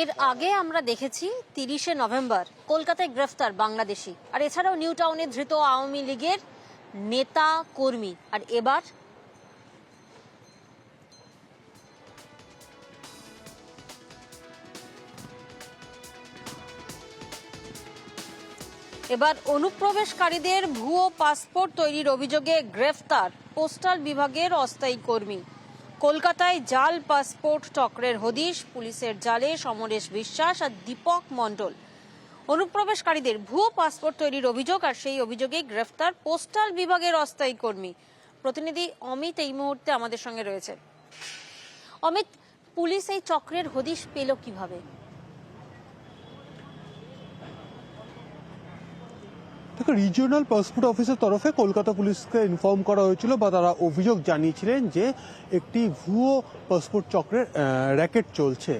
এর আগে আমরা দেখেছি 30শে নভেম্বর কলকাতায় গ্রেফতার বাংলাদেশি, আর এছাড়াও নিউ টাউনে ধৃত আওয়ামী লীগের নেতা কর্মী। আর এবার অনুপ্রবেশকারীদের ভুয়ো পাসপোর্ট তৈরির অভিযোগে গ্রেফতার পোস্টাল বিভাগের অস্থায়ী কর্মী। কলকাতায় জাল পাসপোর্ট চক্রের হদিশ, পুলিশের জালে সমরেশ বিশ্বাস আর দীপক মণ্ডল। অনুপ্রবেশকারীদের ভুয়ো পাসপোর্ট তৈরির অভিযোগ, আর সেই অভিযোগে গ্রেফতার পোস্টাল বিভাগের অস্থায়ী কর্মী। প্রতিনিধি অমিত এই মুহূর্তে আমাদের সঙ্গে রয়েছে। অমিত, পুলিশ এই চক্রের হদিশ পেল কিভাবে? দেখো, রিজিওনাল পাসপোর্ট অফিসের তরফে কলকাতা পুলিশকে ইনফর্ম করা হয়েছিল বা তারা অভিযোগ জানিয়েছিলেন যে একটি ভুয়ো পাসপোর্ট চক্রের র্যাকেট চলছে।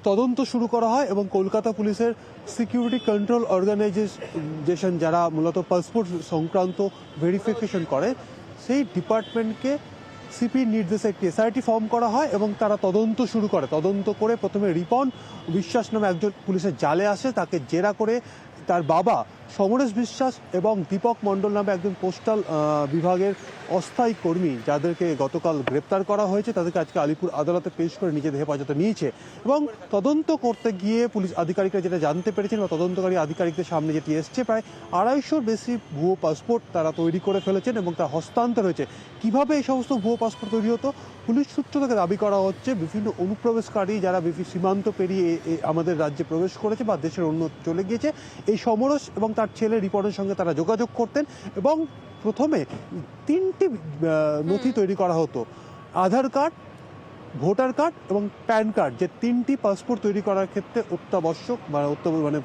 তদন্ত শুরু করা হয় এবং কলকাতা পুলিশের সিকিউরিটি কন্ট্রোল অর্গানাইজেশন, যারা মূলত পাসপোর্ট সংক্রান্ত ভেরিফিকেশন করে, সেই ডিপার্টমেন্টকে সিপির নির্দেশে একটি এসআইটি ফর্ম করা হয় এবং তারা তদন্ত শুরু করে। তদন্ত করে প্রথমে রিপন বিশ্বাস নামে একজন পুলিশের জালে আসে, তাকে জেরা করে তার বাবা সমরেশ বিশ্বাস এবং দীপক মণ্ডল নামে একজন পোস্টাল বিভাগের অস্থায়ী কর্মী, যাদেরকে গতকাল গ্রেপ্তার করা হয়েছে, তাদেরকে আজকে আলিপুর আদালতে পেশ করে নিজেদের হেফাজতে নিয়েছে। এবং তদন্ত করতে গিয়ে পুলিশ আধিকারিকরা যেটা জানতে পেরেছেন বা তদন্তকারী আধিকারিকদের সামনে যেটি এসছে, প্রায় 250-র বেশি ভুয়ো পাসপোর্ট তারা তৈরি করে ফেলেছেন এবং তা হস্তান্তর হয়েছে। কিভাবে এই সমস্ত ভুয়ো পাসপোর্ট তৈরি হতো? পুলিশ সূত্র থেকে দাবি করা হচ্ছে বিভিন্ন অনুপ্রবেশকারী যারা সীমান্ত পেরিয়ে আমাদের রাজ্যে প্রবেশ করেছে বা দেশের অন্য চলে গিয়েছে, এই সমরেশ এবং তার ছেলে রিপনের সঙ্গে তারা যোগাযোগ করতেন এবং প্রথমে 3টি নথি তৈরি করা হতো: আধার কার্ড, ভোটার কার্ড এবং প্যান কার্ড, যে 3টি পাসপোর্ট তৈরি করার ক্ষেত্রে অত্যাবশ্যক মানে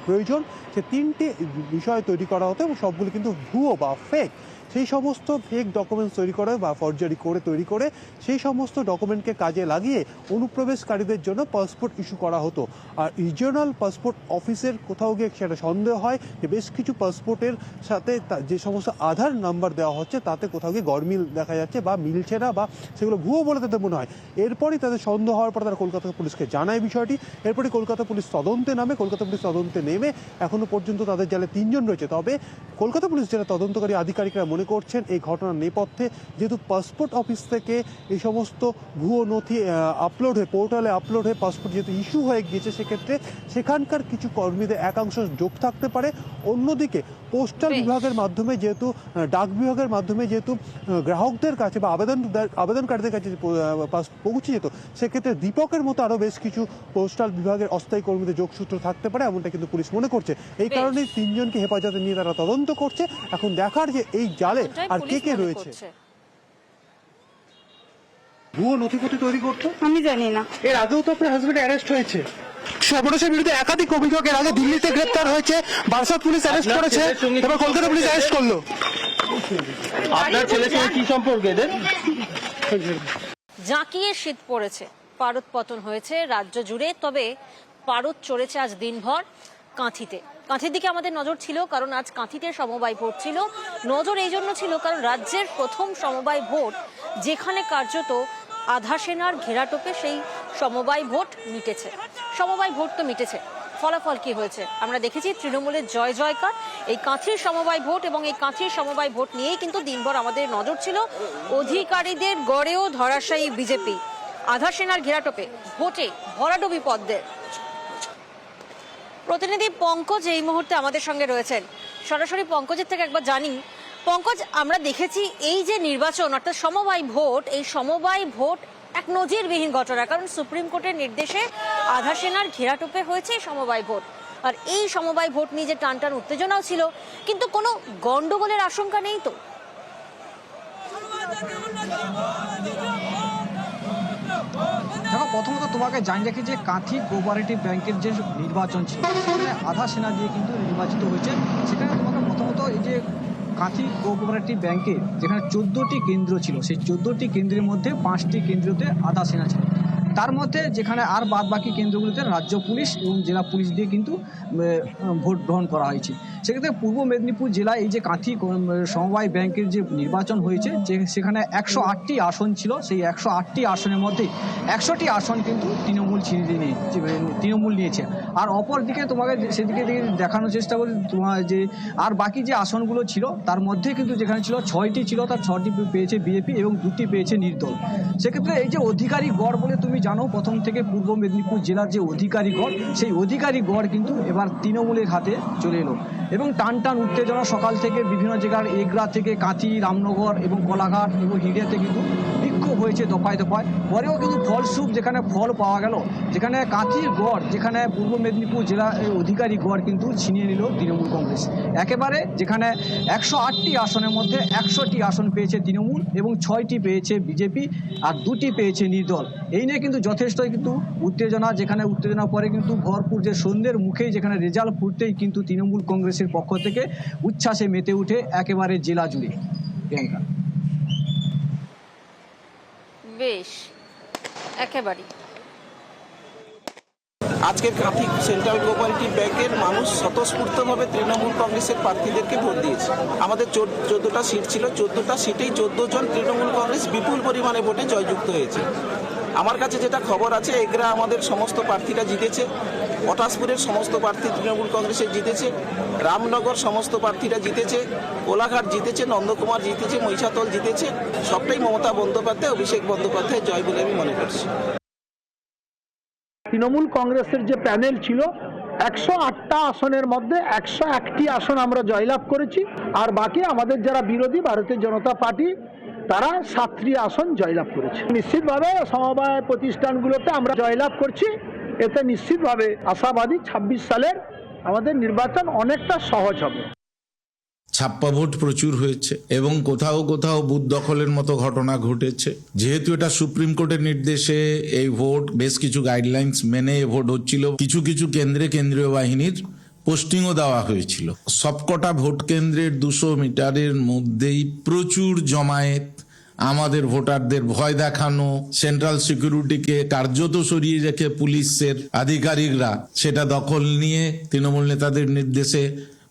প্রয়োজন, সে 3টি বিষয় তৈরি করা হতো এবং সবগুলো কিন্তু ভুয়ো বা ফেক। সেই সমস্ত ফেক ডকুমেন্টস তৈরি করে বা ফরজারি করে তৈরি করে সেই সমস্ত ডকুমেন্টকে কাজে লাগিয়ে অনুপ্রবেশকারীদের জন্য পাসপোর্ট ইস্যু করা হতো। আর রিজিওনাল পাসপোর্ট অফিসের কোথাও গিয়ে সেটা সন্দেহ হয় যে বেশ কিছু পাসপোর্টের সাথে যে সমস্ত আধার নাম্বার দেওয়া হচ্ছে তাতে কোথাও গিয়ে গরমিল দেখা যাচ্ছে বা মিলছে না, বা সেগুলো ভুয়ো বলে তাদের মনে হয়। এরপরই তাদের সন্দেহ হওয়ার পর তারা কলকাতা পুলিশকে জানায় বিষয়টি। এরপরই কলকাতা পুলিশ তদন্তে নামে। কলকাতা পুলিশ তদন্তে নেমে এখনো পর্যন্ত তাদের জালে 3 জন রয়েছে। তবে কলকাতা পুলিশ যারা তদন্তকারী আধিকারিকরা মনে করছেন এই ঘটনার নেপথ্যে যেহেতু পাসপোর্ট অফিস থেকে এই সমস্ত ভুয়ো নথি আপলোড হয়ে পোর্টালে আপলোড হয়ে পাসপোর্ট যেহেতু ইস্যু হয়ে গিয়েছে, সেক্ষেত্রে সেখানকার কিছু কর্মীদের একাংশ যোগ থাকতে পারে। অন্যদিকে পোস্টাল বিভাগের মাধ্যমে যেহেতু ডাক বিভাগের মাধ্যমে যেহেতু গ্রাহকদের কাছে বা আবেদনকারীদের কাছে পৌঁছে যেত, সেক্ষেত্রে দীপকের মতো আরও বেশ কিছু পোস্টাল বিভাগের অস্থায়ী কর্মীদের যোগসূত্র থাকতে পারে, এমনটা কিন্তু পুলিশ মনে করছে। এই কারণেই 3 জনকে হেফাজতে নিয়ে তারা তদন্ত করছে। এখন দেখার যে এই জালে আর কে কে রয়েছে। ভুয়ো নথিপত্র তৈরি করতো আমি জানি না। এর আগেও তো আপনার হাজবেন্ড অ্যারেস্ট হয়েছে। সমরেশের বিরুদ্ধে একাধিক অভিযোগ, এর আগে দিল্লিতে গ্রেপ্তার হয়েছে, বারাসাত পুলিশ অ্যারেস্ট করেছে, এবার কলকাতা পুলিশ অ্যারেস্ট করলো। আপনার ছেলের সঙ্গে কি সম্পর্ক এদের? জাঁকিয়ে শীত পড়েছে, পারদ পতন হয়েছে রাজ্য জুড়ে। তবে পারদ চড়েছে আজ দিনভর কাঁথিতে। কাঁথির দিকে আমাদের নজর ছিল, কারণ আজ কাঁথিতে সমবায় ভোট ছিল। নজর এই জন্য ছিল কারণ রাজ্যের প্রথম সমবায় ভোট, যেখানে কার্যত আধা সেনার ঘেরাটোপে সেই সমবায় ভোট মিটেছে। সমবায় ভোট তো মিটেছে, ফলাফল কি হয়েছে আমরা দেখেছি। তৃণমূলের জয় জয়কার এই কাঁথির সমবায় ভোট, এবং এই কাঁথির সমবায় ভোট নিয়েই কিন্তু দিনভর আমাদের নজর ছিল। অধিকারীদের গড়েও ধরাশায়ী বিজেপি, আধা সেনার ঘেরাটোপে ভোটে ভরাডুবি পদ্মের। প্রতিনিধি পঙ্কজ এই মুহূর্তে আমাদের সঙ্গে রয়েছেন। সরাসরি পঙ্কজের থেকে একবার জানি, পঙ্কজ, আমরা দেখেছি এই যে নির্বাচন অর্থাৎ সমবায় ভোট, এই সমবায় ভোট এক নজিরবিহীন ঘটনা, কারণ সুপ্রিম কোর্টের নির্দেশে আধা সেনার ঘেরাটোপে হয়েছে সমবায় ভোট। আর এই সমবায় ভোট নিয়ে যে টানটান উত্তেজনাও ছিল, কিন্তু কোনো গন্ডগোলের আশঙ্কা নেই তো? দেখো, প্রথমত তোমাকে জানিয়ে রাখি যে কাঁথি কোঅপারেটিভ ব্যাংকের যে নির্বাচন ছিল সেখানে আধা সেনা দিয়ে কিন্তু নির্বাচিত হয়েছে। সেখানে তোমাকে প্রথমত এই যে কাঁথি কোঅপারেটিভ ব্যাংকে যেখানে 14টি কেন্দ্র ছিল, সেই 14টি কেন্দ্রের মধ্যে 5টি কেন্দ্রতে আধা সেনা ছিল। তার মধ্যে যেখানে আর বাদ বাকি কেন্দ্রগুলিতে রাজ্য পুলিশ এবং জেলা পুলিশ দিয়ে কিন্তু ভোট গ্রহণ করা হয়েছে। সেক্ষেত্রে পূর্ব মেদিনীপুর জেলায় এই যে কাঁথি সমবায় ব্যাংকের যে নির্বাচন হয়েছে, যে সেখানে 108টি আসন ছিল, সেই 108টি আসনের মধ্যে 100টি আসন কিন্তু তৃণমূল নিয়েছে। আর অপরদিকে তোমাকে সেদিকে দেখানোর চেষ্টা করি, তোমার যে আর বাকি যে আসনগুলো ছিল তার মধ্যে কিন্তু যেখানে ছিল 6টি ছিল, তার 6টি পেয়েছে বিজেপি এবং 2টি পেয়েছে নির্দল। সেক্ষেত্রে এই যে অধিকারী গড় বলে তুমি জানো, প্রথম থেকে পূর্ব মেদিনীপুর জেলার যে অধিকারী গড়, সেই অধিকারী গড় কিন্তু এবার তৃণমূলের হাতে চলে এলো এবং টান টান উত্তেজনা সকাল থেকে বিভিন্ন জায়গার এগরা থেকে কাঁথি, রামনগর এবং কোলাঘাট এবং হিড়িয়াতে কিন্তু বিক্ষোভ হয়েছে দফায় দফায়। পরেও কিন্তু ফলস্বরূপ যেখানে ফল পাওয়া গেল, যেখানে কাঁথির গড়, যেখানে পূর্ব মেদিনীপুর জেলার অধিকারী গড় কিন্তু ছিনিয়ে নিল তৃণমূল কংগ্রেস একেবারে। যেখানে 108টি আসনের মধ্যে 100টি আসন পেয়েছে তৃণমূল এবং 6টি পেয়েছে বিজেপি আর 2টি পেয়েছে নির্দল। এই নিয়ে কিন্তু যথেষ্ট কিন্তু উত্তেজনা, যেখানে উত্তেজনা পরে কিন্তু ভরপুর যে সন্ধ্যের মুখেই যেখানে রেজাল্ট ফুটতেই কিন্তু তৃণমূল কংগ্রেসের পক্ষ থেকে উচ্ছ্বাসে মেতে উঠে একেবারে জেলা জুড়ে। প্রিয়াঙ্কা, বেশ, একেবারে আজকের কাঁথি সেন্ট্রাল কোঅপারেটিভ ব্যাংকের মানুষ স্বতঃস্ফূর্তভাবে তৃণমূল কংগ্রেসের প্রার্থীদেরকে ভোট দিয়েছে। আমাদের 14টা সিট ছিল, 14টা সিটেই 14 জন তৃণমূল কংগ্রেস বিপুল পরিমাণে ভোটে জয়যুক্ত হয়েছে। আমার কাছে যেটা খবর আছে, এগরা আমাদের সমস্ত প্রার্থীরা জিতেছে, পটাশপুরের সমস্ত প্রার্থী তৃণমূল কংগ্রেসের জিতেছে, রামনগর সমস্ত প্রার্থীরা জিতেছে, কোলাঘাট জিতেছে, নন্দকুমার জিতেছে, মহিষাতল জিতেছে। সবটাই মমতা বন্দ্যোপাধ্যায়, অভিষেক বন্দ্যোপাধ্যায় জয় বলে আমি মনে করছি। তৃণমূল কংগ্রেসের যে প্যানেল ছিল, 108টা আসনের মধ্যে 101টি আসন আমরা জয়লাভ করেছি, আর বাকি আমাদের যারা বিরোধী ভারতীয় জনতা পার্টি তারা 7টি আসন জয়লাভ করেছে। নিশ্চিতভাবে সমবায় প্রতিষ্ঠানগুলোতে আমরা জয়লাভ করছি, এতে নিশ্চিতভাবে আশাবাদী 26 সালের আমাদের নির্বাচন অনেকটা সহজ হবে। ছাপ্পা ভোট প্রচুর হয়েছে এবং কোথাও কোথাও বুথ দখলের মতো ঘটনা ঘটেছে। যেহেতু এটা সুপ্রিম কোর্টের নির্দেশে এই ভোট বেশ কিছু গাইডলাইন্স মেনে ভোট হচ্ছিল, কিছু কিছু কেন্দ্রে কেন্দ্রীয় বাহিনীর পোস্টিংও দেওয়া হয়েছিল। সবকটা ভোট কেন্দ্রের 200 মিটারের মধ্যেই প্রচুর জমায়েত, আমাদের ভোটারদের ভয় দেখানো, সেন্ট্রাল সিকিউরিটিকে কার্যত সরিয়ে রেখে পুলিশের আধিকারিকরা সেটা দখল নিয়ে তৃণমূল নেতাদের নির্দেশে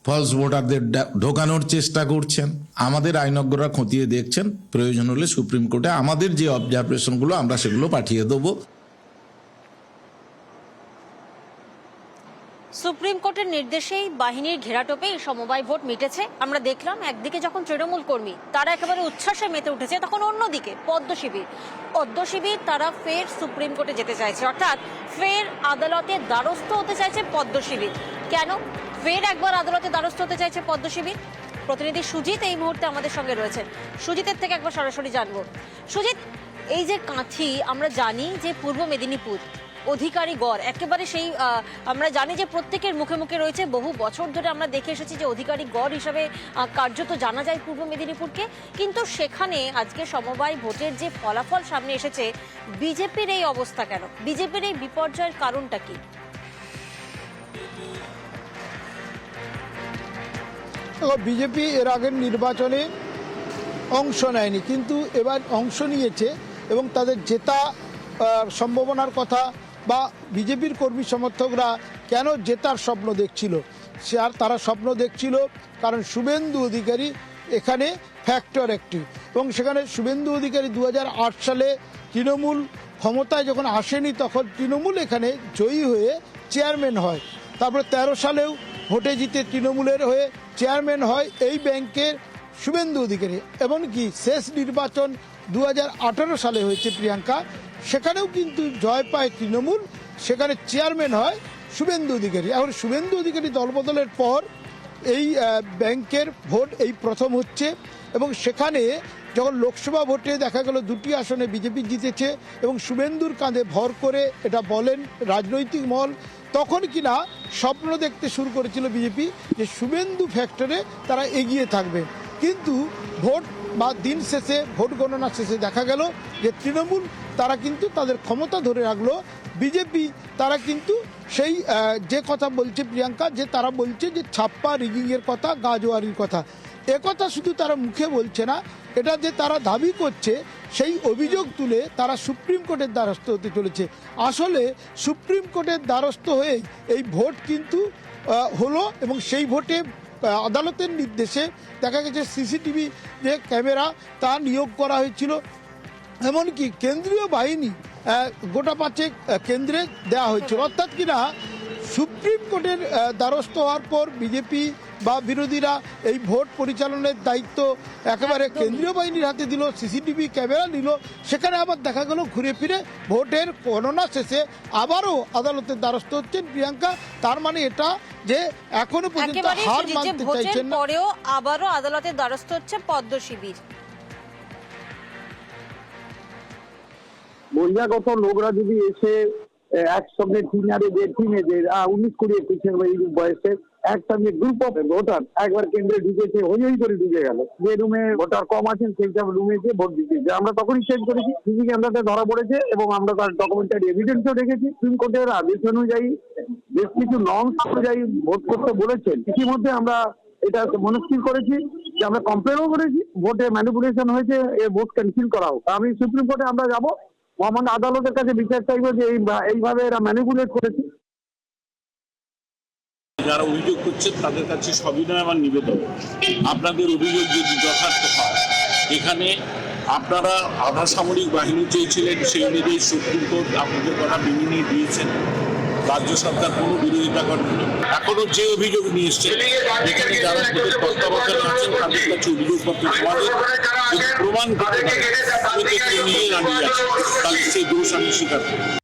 ফলস ভোটারদের ঢোকানোর চেষ্টা করছেন। আমাদের আইনজ্ঞরা খতিয়ে দেখছেন, প্রয়োজন হলে সুপ্রিম কোর্টে আমাদের যে অবজারভেশনগুলো আমরা সেগুলো পাঠিয়ে দেবো। সুপ্রিম কোর্টের নির্দেশেই বাহিনীর ঘেরাটোপে এই সমবায় ভোট মিটেছে। আমরা দেখলাম একদিকে যখন তৃণমূল কর্মী তারা একেবারে উচ্ছ্বাসে মেতে উঠেছে, তখন অন্যদিকে পদ্ম শিবির তারা ফের সুপ্রিম কোর্টে যেতে চাইছে, অর্থাৎ ফের আদালতে দ্বারস্থ হতে চাইছে পদ্ম শিবির। কেন ফের একবার আদালতে দ্বারস্থ হতে চাইছে পদ্ম শিবির? প্রতিনিধি সুজিত এই মুহূর্তে আমাদের সঙ্গে রয়েছেন, সুজিতের থেকে একবার সরাসরি জানবো। সুজিত, এই যে কাঁথি, আমরা জানি যে পূর্ব মেদিনীপুর অধিকারী গড় একেবারে সেই আমরা জানি যে প্রত্যেকের মুখে মুখে রয়েছে, বহু বছর ধরে আমরা দেখে এসেছি যে অধিকারী গড় হিসাবে কার্যত জানা যায় পূর্ব মেদিনীপুরকে। কিন্তু সেখানে আজকে সমবায় ভোটের যে ফলাফল সামনে এসেছে, বিজেপির এই অবস্থা কেন? বিজেপির এই বিপর্যয়ের কারণটা কি? বিজেপি এর আগের নির্বাচনে অংশ নেয়নি, কিন্তু এবার অংশ নিয়েছে এবং তাদের জেতা সম্ভাবনার কথা বা বিজেপির কর্মী সমর্থকরা কেন জেতার স্বপ্ন দেখছিল, সে আর তারা স্বপ্ন দেখছিল কারণ শুভেন্দু অধিকারী এখানে ফ্যাক্টর একটি, এবং সেখানে শুভেন্দু অধিকারী 2008 সালে তৃণমূল ক্ষমতায় যখন আসেনি তখন তৃণমূল এখানে জয়ী হয়ে চেয়ারম্যান হয়। তারপরে 13 সালেও ভোটে জিতে তৃণমূলের হয়ে চেয়ারম্যান হয় এই ব্যাংকের শুভেন্দু অধিকারী। এমনকি শেষ নির্বাচন 2018 সালে হয়েছে প্রিয়াঙ্কা, সেখানেও কিন্তু জয় পায় তৃণমূল, সেখানে চেয়ারম্যান হয় শুভেন্দু অধিকারী। এখন শুভেন্দু অধিকারী দলবদলের পর এই ব্যাংকের ভোট এই প্রথম হচ্ছে, এবং সেখানে যখন লোকসভা ভোটে দেখা গেল 2টি আসনে বিজেপি জিতেছে এবং শুভেন্দুর কাঁধে ভর করে এটা বলেন রাজনৈতিক মহল, তখন কিনা স্বপ্ন দেখতে শুরু করেছিল বিজেপি যে শুভেন্দু ফ্যাক্টরে তারা এগিয়ে থাকবে। কিন্তু ভোট বা দিন শেষে ভোট গণনা শেষে দেখা গেল যে তৃণমূল তারা কিন্তু তাদের ক্ষমতা ধরে রাখলো, বিজেপি তারা কিন্তু সেই যে কথা বলছে প্রিয়াঙ্কা, যে তারা বলছে যে ছাপ্পা রিগিংয়ের কথা, গাজোয়ারির কথা, একথা শুধু তারা মুখে বলছে না, এটা যে তারা দাবি করছে সেই অভিযোগ তুলে তারা সুপ্রিম কোর্টের দ্বারস্থ হতে চলেছে। আসলে সুপ্রিম কোর্টের দ্বারস্থ হয়ে এই ভোট কিন্তু হলো এবং সেই ভোটে আদালতের নির্দেশে দেখা গেছে সিসিটিভি যে ক্যামেরা তা নিয়োগ করা হয়েছিল, এমনকি কেন্দ্রীয় বাহিনী গোটা পাঁচেক কেন্দ্রে দেওয়া হয়েছিল। অর্থাৎ কিনা সুপ্রিম কোর্টের দ্বারস্থ হওয়ার পর বিজেপি বা বিরোধীরা এই ভোট পরিচালনার দায়িত্ব একেবারে কেন্দ্রীয় বাহিনীর হাতে দিল, সিসিটিভি ক্যামেরা নিল, সেখানে আবার দেখা গেল ঘুরে ফিরে ভোটের গণনা শেষে আবারও আদালতের দ্বারস্থ হচ্ছেন প্রিয়াঙ্কা। তার মানে এটা যে এখনো পর্যন্ত একেবারে হার সুজিত, যে মানতে ভোটের চাইছেন না। পরেও আবারও আদালতের দ্বারস্থ হচ্ছে পদ্ম শিবির। বহিরাগত লোকরা যদি এসে একসঙ্গে টিনেজের 19-20 এই বয়সের একসঙ্গে গ্রুপ অফ ভোটার একবার কেন্দ্রে ঢুকেছে, হই করে ঢুকে গেল, যে রুমে ভোটার কম আছেন সেই সব রুমে গিয়ে ভোট দিতেছে। আমরা তখনই চেঞ্জ করেছি, সিসি ক্যামেরাতে ধরা পড়েছে এবং আমরা তার ডকুমেন্টারি এভিডেন্সও রেখেছি। সুপ্রিম কোর্টের আদেশ অনুযায়ী বেশ কিছু নর্মস অনুযায়ী ভোট করতে বলেছেন। ইতিমধ্যে আমরা এটা মনস্থির করেছি যে আমরা কমপ্লেনও করেছি, ভোটে ম্যানিপুলেশন হয়েছে, এ ভোট ক্যান্সেল করা হোক। আমি সুপ্রিম কোর্টে আমরা যাব, মহামান্য আদালতের কাছে বিচার চাইবো যে এইভাবে এরা ম্যানিপুলেট করেছে। যারা অভিযোগ করছেন তাদের কাছে সবিনয় আমার নিবেদন, আপনাদের অভিযোগ যদি যথার্থ হয়, এখানে আপনারা আধা সামরিক বাহিনী চেয়েছিলেন, সেই অনুযায়ী সুপ্রিম কোর্ট আপনাদের কথা মেনে নিয়ে দিয়েছেন, রাজ্য সরকার কোনো বিরোধিতা করেনি। এখনো যে অভিযোগ নিয়ে এসছেন, এখানে যারা ভোটের তত্ত্বাবধানে আছেন তাদের কাছে অভিযোগপত্র সমাজে প্রমাণ করতে পারে নিয়ে দাঁড়িয়ে আছে, তাহলে সেই দোষ আমি স্বীকার করি।